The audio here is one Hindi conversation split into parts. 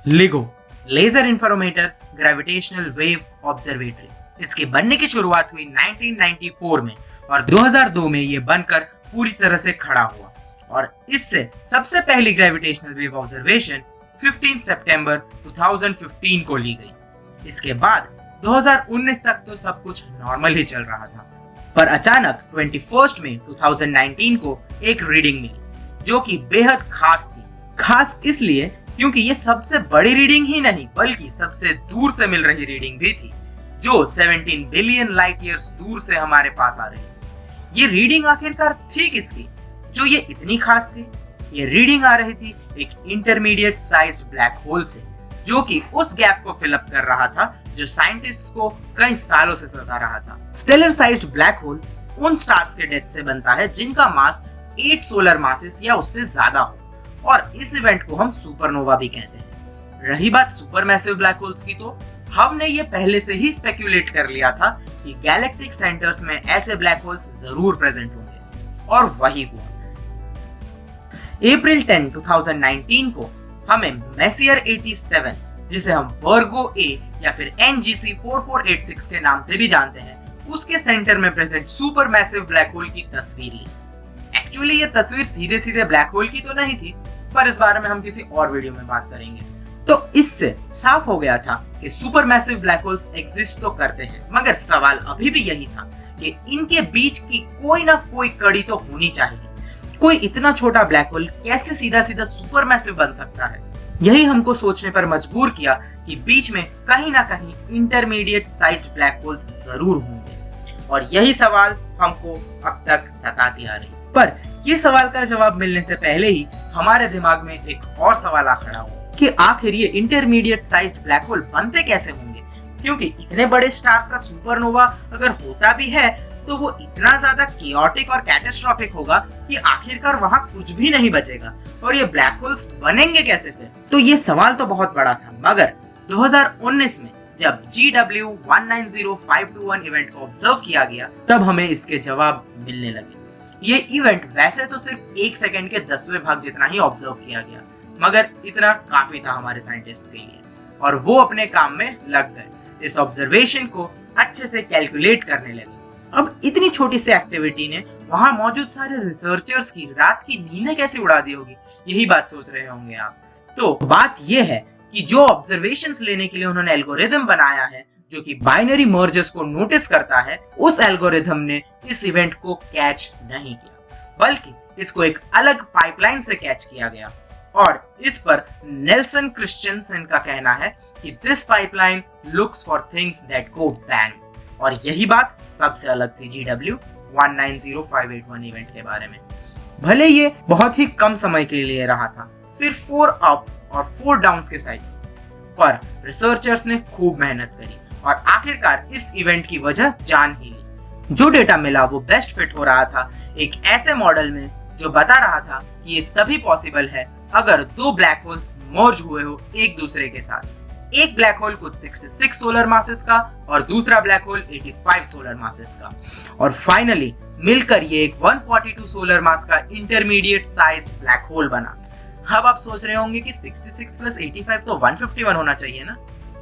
लिगो laser interferometer gravitational wave observatory. इसके बनने की शुरुआत हुई 1994 में और 2002 में ये बनकर पूरी तरह से खड़ा हुआ और इससे सबसे पहली ग्रेविटेशनल वेव ऑब्जर्वेशन 15 सितंबर 2015 को ली गई। इसके बाद 2019 तक तो सब कुछ नॉर्मल ही चल रहा था, पर अचानक 21 में 2019 को एक रीडिंग मिली जो कि बेहद खास थी। खास इसलिए क्योंकि ये सबसे बड़ी रीडिंग ही नहीं बल्कि सबसे दूर से मिल रही रीडिंग भी थी, जो 17 बिलियन लाइट ईयर्स दूर से हमारे पास आ रही थी। ये रीडिंग आखिरकार थी किसकी जो ये इतनी खास थी? ये रीडिंग आ रही थी एक इंटरमीडिएट साइज्ड ब्लैक होल से, जो कि उस गैप को फिलअप कर रहा था जो साइंटिस्ट्स को कई सालों से सता रहा था। स्टेलर साइज्ड ब्लैक होल उन स्टार्स के डेथ से बनता है जिनका मास 8 सोलर मासेस या उससे ज्यादा हो, और इस इवेंट को हम सुपरनोवा भी कहते हैं। रही बात सुपरमैसिव ब्लैक होल्स की, तो हमने ये पहले से ही स्पेक्यूलेट कर लिया था कि गैलेक्टिक सेंटर्स में ऐसे ब्लैक होल्स जरूर प्रेजेंट होंगे, और वही हुआ। अप्रैल 10, 2019 को हमें मेसियर 87, जिसे हम वर्गो ए या फिर NGC 4486 के नाम से भी जानते हैं, उसके सेंटर में प्रेजेंट सुपरमैसिव ब्लैक होल की तस्वीर ली। एक्चुअली ये तस्वीर सीधे सीधे ब्लैक होल की तो नहीं थी, पर इस बारे में हम किसी और वीडियो में बात करेंगे। तो इससे साफ हो गया था कि सुपरमैसिव ब्लैक होल्स एग्जिस्ट तो करते हैं, मगर सवाल अभी भी यही था कि इनके बीच की कोई ना कोई कड़ी तो होनी चाहिए। कोई इतना छोटा ब्लैक होल कैसे सीधा सीधा सुपरमैसिव बन सकता है? यही हमको सोचने पर मजबूर किया कि बीच में कहीं ना कहीं इंटरमीडिएट साइज्ड ब्लैक होल्स जरूर होंगे, और यही सवाल हमको अब तक सताती आ रही। पर ये सवाल का जवाब मिलने से पहले ही हमारे दिमाग में एक और सवाल आ खड़ा हुआ कि आखिर ये इंटरमीडिएट साइज्ड ब्लैक होल बनते कैसे होंगे, क्योंकि इतने बड़े स्टार्स का सुपरनोवा अगर होता भी है तो वो इतना ज्यादा केओटिक और कैटास्ट्रोफिक होगा कि आखिरकार वहां कुछ भी नहीं बचेगा, और ये ब्लैक होल्स बनेंगे कैसे फिर? तो ये सवाल तो बहुत बड़ा था, मगर 2019 में जब GW 190521 इवेंट को ऑब्जर्व किया गया तब हमें इसके जवाब मिलने लगे। ये इवेंट वैसे तो सिर्फ 1 सेकंड के 10वें भाग जितना ही ऑब्जर्व किया गया, मगर इतना काफी था हमारे साइंटिस्ट्स के लिए, और वो अपने काम में लग गए। इस ऑब्जर्वेशन को अच्छे से कैलकुलेट करने लगे। अब इतनी छोटी सी एक्टिविटी ने वहां मौजूद सारे रिसर्चर्स की रात की नींदें कैसे उड़ा दी होगी, यही बात सोच रहे होंगे आप। तो बात यह है कि जो ऑब्जर्वेशंस लेने के लिए उन्होंने एल्गोरिथम बनाया है जो कि बाइनरी मर्जर्स को नोटिस करता है, उस एल्गोरिथम ने इस इवेंट को कैच नहीं किया, बल्कि इसको एक अलग पाइपलाइन से कैच किया गया, और इस पर नेल्सन क्रिश्चियनसन का कहना है कि this pipeline looks for things that go bang, और यही बात सबसे अलग थी GW 190581 इवेंट के बारे में। भले ये बहुत ही कम समय के लिए रहा था, सिर्फ 4 अप्स और 4 डाउन्स के साइकिल्स, पर रिसर्चर्स ने खूब मेहनत करी और आखिरकार इस इवेंट की वजह जान ही ली। जो डेटा मिला वो बेस्ट फिट हो रहा था एक ऐसे मॉडल में जो बता रहा था कि ये तभी पॉसिबल है अगर 2 ब्लैक होल्स मर्ज हुए हो एक दूसरे के साथ। एक ब्लैक होल कुछ 66 सोलर मासेस का और दूसरा ब्लैक होल 85 सोलर मासेस का, और फाइनली मिलकर ये एक 142 सोलर मास का इंटरमीडिएट साइज्ड ब्लैक होल बना। अब आप सोच रहे होंगे कि 66 प्लस 85 तो 151 होना चाहिए ना,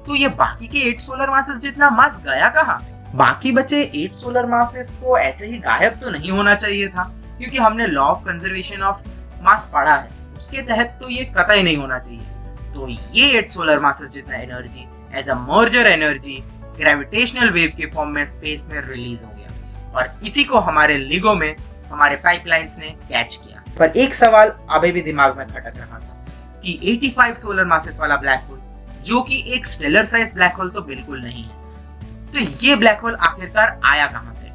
तो ये बाकी के 8 सोलर मासेस जितना मास गया कहाँ? बाकी बचे 8 सोलर मासेस को ऐसे ही गायब तो नहीं होना चाहिए था, क्योंकि हमने law of conservation of mass पढ़ा है, उसके तहत तो ये कतई नहीं होना चाहिए। तो ये 8 सोलर मासेस जितना energy as a merger energy gravitational wave के फॉर्म में स्पेस में रिलीज हो गया, और इसी को हमारे लिगो में हमारे पाइपलाइंस ने कैच किया। पर एक सवाल अभी भी दिमाग में खटक रहा था कि 85 सोलर मासेस वाला ब्लैक होल, जो कि एक स्टेलर साइज ब्लैक होल तो बिल्कुल नहीं है, तो ये ब्लैक होल आखिरकार आया कहां से?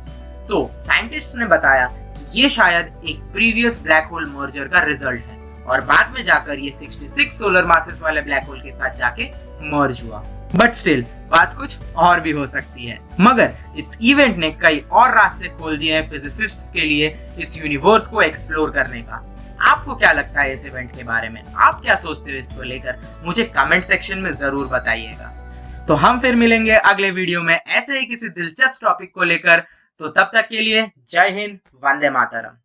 तो साइंटिस्ट्स ने बताया कि ये शायद एक प्रीवियस ब्लैक होल मर्जर का रिजल्ट है, और बाद में जाकर ये 66 सोलर मासेस वाले ब्लैक होल के साथ जाके मर्ज हुआ। बट स्टिल बात कुछ और भी हो सकती है, मगर इस इवेंट ने कई और रास्ते खोल दिए हैं फिजिसिस्ट्स के लिए इस यूनिवर्स को एक्सप्लोर करने का। आपको क्या लगता है इस इवेंट के बारे में? आप क्या सोचते हो इसको लेकर? मुझे कमेंट सेक्शन में जरूर बताइएगा। तो हम फिर मिलेंगे अगले वीडियो में ऐसे ही किसी दिलचस्प टॉपिक को लेकर। तो तब तक के लिए जय हिंद, वंदे मातरम।